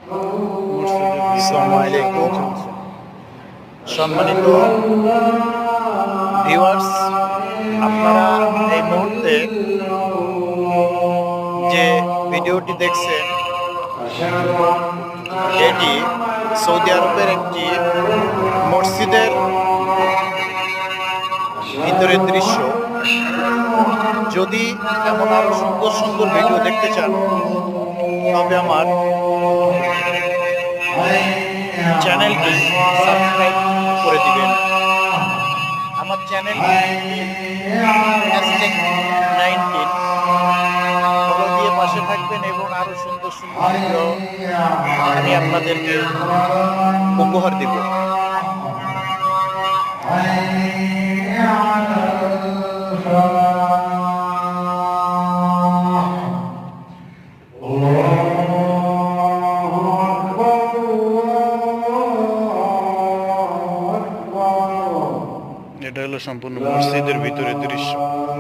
আসসালামু আলাইকুম সম্মানিত ভিউয়ার্স, আপনারা এই মুহূর্তে যে ভিডিওটি দেখছেন এটি সৌদি আরবের একটি মসজিদের ভিতরের দৃশ্য। যদি এমন আরো সুন্দর সুন্দর ভিডিও দেখতে চান তবে আমার চ্যানেলটি সাবস্ক্রাইব করে দিবেন। আমার চ্যানেলটি @19 ফলো দিয়ে পাশে থাকবেন এবং আরো সুন্দর সুন্দর ভিডিও আমি আপনাদেরকে উপহার দেব। এটা হলো সম্পূর্ণ মসজিদের ভিতরের দৃশ্য।